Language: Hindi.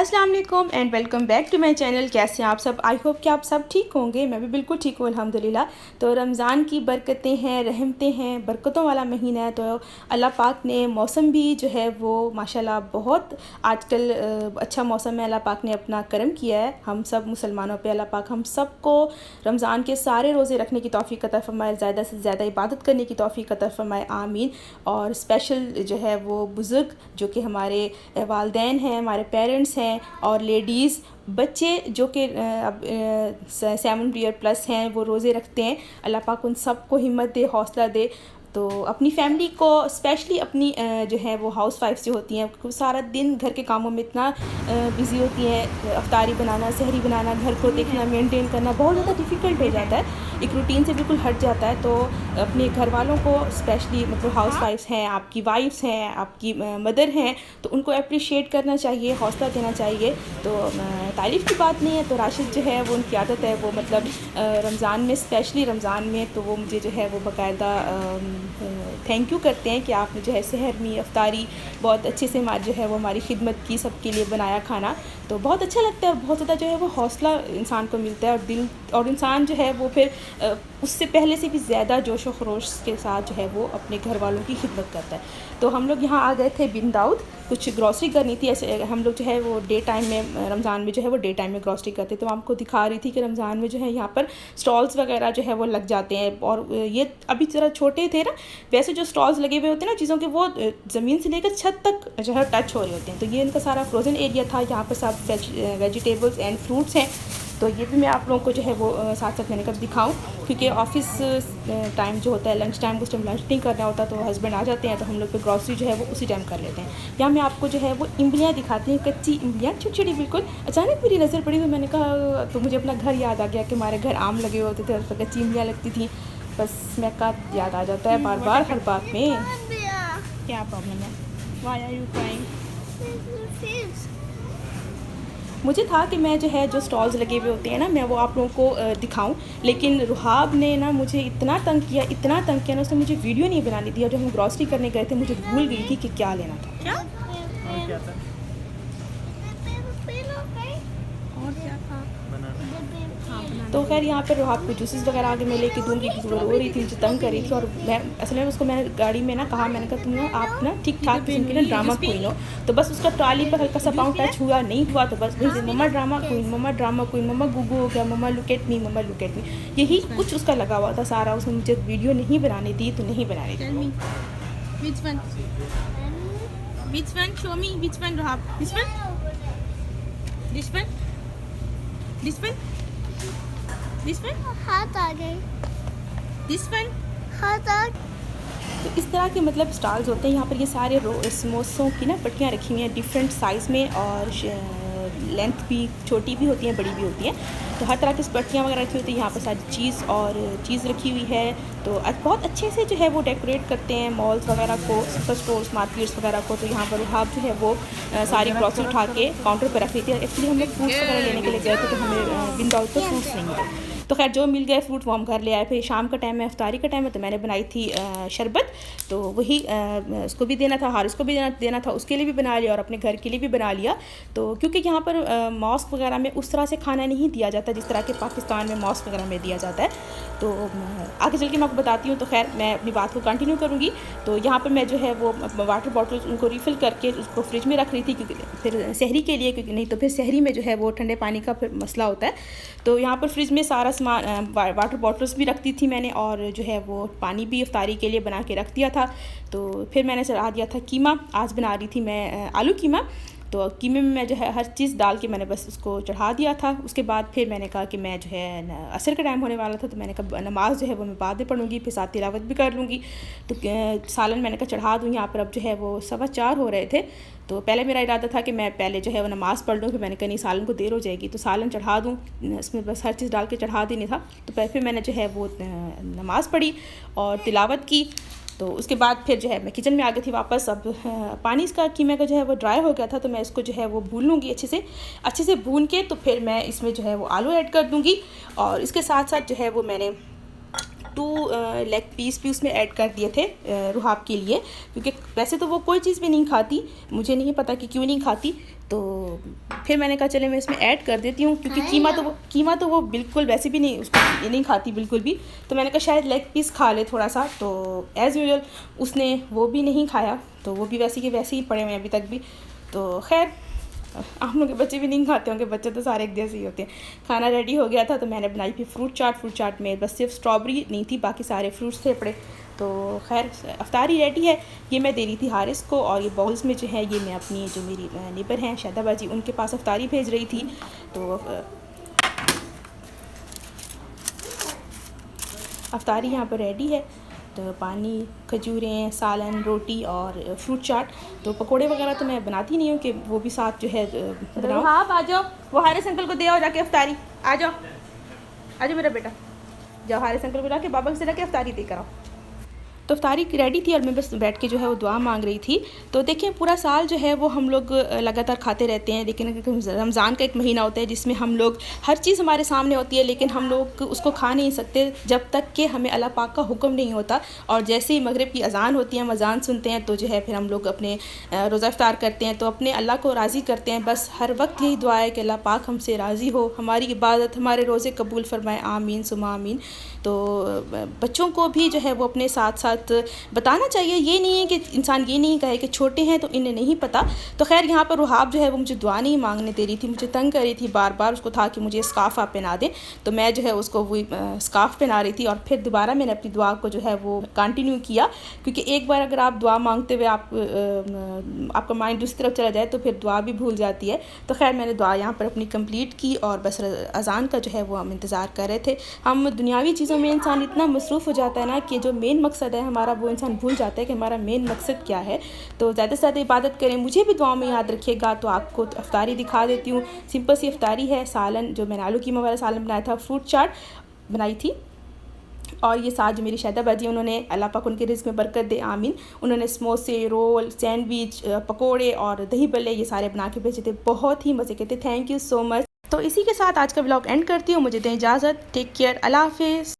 अस्सलाम वालेकुम and welcome back to my channel. कैसे हैं आप सब? आई होप कि आप सब ठीक होंगे। मैं भी बिल्कुल ठीक हूँ अल्हम्दुलिल्लाह। तो रमज़ान की बरकतें हैं, रहमतें हैं, बरकतों वाला महीना है। तो अल्लाह पाक ने मौसम भी जो है वो माशाल्लाह बहुत आजकल अच्छा मौसम है। अल्लाह पाक ने अपना करम किया है हम सब मुसलमानों पे। अल्लाह पाक हम सब को रमज़ान के सारे रोज़े रखने की तौफ़ीक़ अता फ़रमाए, ज़्यादा से ज़्यादा इबादत करने की तौफ़ीक़ अता फ़रमाए, आमीन। और स्पेशल जो है वो बुज़ुर्ग जो कि हमारे वालिदैन हैं, हमारे पेरेंट्स हैं और लेडीज़ बच्चे जो कि अब 7 ईयर प्लस हैं, वो रोज़े रखते हैं। अल्लाह पाक उन सब को हिम्मत दे, हौसला दे। तो अपनी फैमिली को स्पेशली अपनी जो है वो हाउस वाइफ्स जो होती हैं वो सारा दिन घर के कामों में इतना बिज़ी होती हैं। अफ्तारी बनाना, सहरी बनाना, घर को देखना, मेंटेन करना बहुत ज़्यादा डिफ़िकल्ट हो जाता है, एक रूटीन से बिल्कुल हट जाता है। तो अपने घर वालों को स्पेशली मतलब हाउस वाइफ्स हैं, आपकी वाइफ्स हैं, आपकी मदर हैं, तो उनको अप्रिशिएट करना चाहिए, हौसला देना चाहिए। तो तारीफ़ की बात नहीं है। तो राशिद जो है वो उनकी आदत है, वो मतलब रमज़ान में स्पेशली रमज़ान में तो वो मुझे जो है वो बाकायदा थैंक यू करते हैं कि आपने जो है सहर में अफ्तारी बहुत अच्छे से जो है वो हमारी खिदमत की, सबके लिए बनाया खाना। तो बहुत अच्छा लगता है और बहुत ज़्यादा जो है वो हौसला इंसान को मिलता है और दिल और इंसान जो है वो फिर उससे पहले से भी ज़्यादा जोश व खरोश के साथ जो है वो अपने घर वालों की खिदमत करता है। तो हम लोग यहाँ आ गए थे बिन दाऊद, कुछ ग्रॉसरी करनी थी। ऐसे हम लोग जो है वो डे टाइम में रमज़ान में जो है वो डे टाइम में ग्रॉसरी करते। तो आपको दिखा रही थी कि रमज़ान में जो है यहाँ पर स्टॉल्स वगैरह जो है वो लग जाते हैं। और ये अभी ज़रा छोटे थे ना, वैसे जो स्टॉल्स लगे हुए होते हैं ना चीज़ों के, वो ज़मीन से लेकर छत तक जो है टच हो रहे होते हैं। तो ये इनका सारा फ्रोज़न एरिया था। यहाँ पर सब वेजिटेबल्स एंड फ्रूट्स हैं। तो ये भी मैं आप लोगों को जो है वो साथ साथ मैंने कब दिखाऊं, क्योंकि ऑफ़िस टाइम जो होता है लंच टाइम, उस टाइम लंच नहीं करना होता, तो हस्बैंड आ जाते हैं तो हम लोग फिर ग्रॉसरी जो है वो उसी टाइम कर लेते हैं। यहाँ मैं आपको जो है वो इमलियाँ दिखाती हैं, कच्ची इमलियाँ, छोटी छोटी बिल्कुल। अचानक मेरी नज़र पड़ी तो मैंने कहा, तो मुझे अपना घर याद आ गया कि हमारे घर आम लगे होते थे और उस पर कच्ची इमलियाँ लगती थी। बस मैं का याद आ जाता है बार बार हर बात में। क्या प्रॉब्लम है? Why are you crying? मुझे था कि मैं जो है जो स्टॉल्स लगे हुए होते हैं ना, मैं वो आप लोगों को दिखाऊं, लेकिन रुहाब ने ना मुझे इतना तंग किया ना, उसने मुझे वीडियो नहीं बनाने दिया। जब हम ग्रॉसरी करने गए थे मुझे भूल गई थी कि क्या लेना था। क्या और क्या था? और क्या था? तो खैर यहाँ पर रुहाब को जूसेस वगैरह आगे मैं लेके दूँगी, क्योंकि वो रो रही थी, मुझे तंग कर रही थी। और मैं असल में उसको मैंने गाड़ी में ना कहा, मैंने कहा तुम ना आप ना ठीक ठाक किस्म की ना ड्रामा क्वीन हो। तो बस उसका ट्रॉली पर हल्का सा पाँव टच हुआ, नहीं हुआ तो बस वही mamma drama queen, mamma drama queen, mamma गुगू हो गया, mamma look at me, mamma look at me, यही कुछ उसका लगा हुआ था सारा। उसने मुझे वीडियो नहीं बनाने दी तो नहीं बनाने दी। Which one? Show me which one, Rahab? This one? This one? This one? This one? हाथ आ गए। This one? हाथ आ तो इस तरह के मतलब स्टॉल्स होते हैं यहाँ पर। ये सारे समोसों की ना पट्टियाँ रखी हुई हैं डिफरेंट साइज़ में, और लेंथ भी छोटी भी होती हैं, बड़ी भी होती हैं। तो हर तरह की पट्टियाँ वगैरह रखी होती हैं। यहाँ पर सारी चीज़ रखी हुई है। तो बहुत अच्छे से जो है वो डेकोरेट करते हैं मॉल्स वगैरह को, सुपर स्टोर्स, मार्केट्स वगैरह को। तो यहाँ पर रुहाब जो है वो सारी ग्रॉसरी उठा के काउंटर पर रख रही थी। एक्चुअली हम लोग फ्रूट्स वगैरह लेने के लिए गए थे, तो हमें बिन दाऊद पर फ्रूट्स नहीं मिले। तो खैर जो मिल गए फ्रूट वो हम घर ले आए। फिर शाम का टाइम है, अफ्तारी का टाइम है, तो मैंने बनाई थी शरबत। तो वही उसको भी देना था, हारिस को भी देना था, उसके लिए भी बना लिया और अपने घर के लिए भी बना लिया। तो क्योंकि यहाँ पर मॉस्क वगैरह में उस तरह से खाना नहीं दिया जाता जिस तरह के पाकिस्तान में मॉस्क वगैरह में दिया जाता है। तो आगे चल के मैं आपको बताती हूँ। तो खैर मैं अपनी बात को कंटिन्यू करूँगी। तो यहाँ पर मैं जो है वो वाटर बॉटल उनको रिफ़िल करके उसको फ्रिज में रख रही थी, क्योंकि फिर सहरी के लिए, क्योंकि नहीं तो फिर सहरी में जो है वो ठंडे पानी का फिर मसला होता है। तो यहाँ पर फ्रिज में सारा वाटर बॉटल्स भी रखती थी मैंने, और जो है वो पानी भी इफ्तारी के लिए बना के रख दिया था। तो फिर मैंने चढ़ा दिया था कीमा। आज बना रही थी मैं आलू कीमा। तो कीमे में मैं जो है हर चीज़ डाल के मैंने बस उसको चढ़ा दिया था। उसके बाद फिर मैंने कहा कि मैं जो है असर का टाइम होने वाला था, तो मैंने कहा नमाज़ जो है वो मैं बाद में पढ़ूँगी, फिर साथ तिलावत भी कर लूँगी। तो सालन मैंने कहा चढ़ा दूँ। यहाँ पर अब जो है वो 4:15 हो रहे थे। तो पहले मेरा इरादा था कि मैं पहले जो है वो नमाज़ पढ़ लूँ, फिर मैंने कहा नहीं सालन को देर हो जाएगी तो सालन चढ़ा दूँ, इसमें बस हर चीज़ डाल के चढ़ा देनी था। तो फिर मैंने जो है वो नमाज़ पढ़ी और तिलावत की। तो उसके बाद फिर जो है मैं किचन में आ गई थी वापस। अब पानी इसका कीमे का जो है वो ड्राई हो गया था, तो मैं इसको जो है वो भून लूँगी अच्छे से भून के। तो फिर मैं इसमें जो है वो आलू ऐड कर दूँगी, और इसके साथ साथ जो है वो मैंने 2 लेग पीस भी उसमें ऐड कर दिए थे रुहाब के लिए, क्योंकि वैसे तो वो कोई चीज़ भी नहीं खाती, मुझे नहीं पता कि क्यों नहीं खाती। तो फिर मैंने कहा चले मैं इसमें ऐड कर देती हूँ, क्योंकि कीमा तो वो बिल्कुल वैसे भी नहीं, उसको ये नहीं खाती बिल्कुल भी। तो मैंने कहा शायद लेग पीस खा ले थोड़ा सा, तो एज़ यूजुअल उसने वो भी नहीं खाया, तो वो भी वैसे के वैसे ही पड़े हुए हैं अभी तक भी। तो खैर आप लोग के बच्चे भी नहीं खाते होंगे, बच्चे तो सारे एक जैसे ही होते हैं। खाना रेडी हो गया था तो मैंने बनाई थी फ्रूट चाट में बस सिर्फ स्ट्रॉबेरी नहीं थी, बाकी सारे फ्रूट्स थे पड़े। तो खैर अफ्तारी रेडी है, ये मैं दे रही थी हारिस को, और ये बाउल्स में जो है ये मैं अपनी जो मेरी नेबर हैं शादा बाजी, उनके पास अफ्तारी भेज रही थी। तो अफ्तारी यहाँ पर रेडी है, तो पानी, खजूरें, सालन, रोटी और फ्रूट चाट। तो पकोड़े वगैरह तो मैं बनाती नहीं हूँ कि वो भी साथ जो है बनाओ। हाँ आ जाओ, वो हारिस अंकल को दे आओ जाके अफ्तारी, आ जाओ मेरा बेटा, जाओ हारिस अंकल को जाके बाबा से जाके अफ्तारी दे कर आओ। तो अफ्तारी रेडी थी और मैं बस बैठ के जो है वो दुआ मांग रही थी। तो देखिए पूरा साल जो है वो हम लोग लगातार खाते रहते हैं, लेकिन रमज़ान का एक महीना होता है जिसमें हम लोग हर चीज़ हमारे सामने होती है, लेकिन हम लोग उसको खा नहीं सकते जब तक कि हमें अल्लाह पाक का हुक्म नहीं होता। और जैसे ही मगरिब की अज़ान होती है, हम अज़ान सुनते हैं तो जो है फिर हम लोग अपने रोज़ा इफ्तार करते हैं, तो अपने अल्लाह को राज़ी करते हैं। बस हर वक्त यही दुआ है कि अल्लाह पाक हमसे राज़ी हो, हमारी इबादत, हमारे रोज़े कबूल फरमाए, आमीन सुमा आमीन। तो बच्चों को भी जो है वो अपने साथ साथ बताना चाहिए, ये नहीं है कि इंसान ये नहीं कहे कि छोटे हैं तो इन्हें नहीं पता। तो खैर यहाँ पर रुहाब जो है वो मुझे दुआ नहीं मांगने दे रही थी, मुझे तंग कर रही थी बार बार, उसको था कि मुझे स्कार्फ़ आप पहना दें। तो मैं जो है उसको वही स्कार्फ़ पहना रही थी, और फिर दोबारा मैंने अपनी दुआ को जो है वो कंटिन्यू किया, क्योंकि एक बार अगर आप दुआ मांगते हुए आपका माइंड दूसरी तरफ चला जाए तो फिर दुआ भी भूल जाती है। तो खैर मैंने दुआ यहाँ पर अपनी कंप्लीट की, और बस अज़ान का जो है वो हम इंतज़ार कर रहे थे। हम दुनियावी चीज़ों में इंसान इतना मसरूफ़ हो जाता है ना कि जो मेन मकसद है हमारा, वो इंसान भूल जाता है कि हमारा मेन मकसद क्या है। तो ज़्यादा से ज़्यादा इबादत करें, मुझे भी दुआ में याद रखिएगा। तो आपको अफ्तारी दिखा देती हूँ, सिंपल सी अफ्तारी है। सालन जो मैंने आलू कीमा वाला सालन बनाया था, फ्रूट चाट बनाई थी, और ये साथ जो मेरी शादा बाजी, उन्होंने अल्लाह पाक उनके रिज़्क़ में बरकत दे आमीन, उन्होंने समोसे, रोल, सैंडविच, पकोड़े और दही बल्ले ये सारे बना के भेजे थे, बहुत ही मज़े के थे। Thank you so much. तो इसी के साथ आज का व्लॉग एंड करती हूँ, मुझे दें इजाज़त, टेक केयर, अल्लाह हाफ़िज़।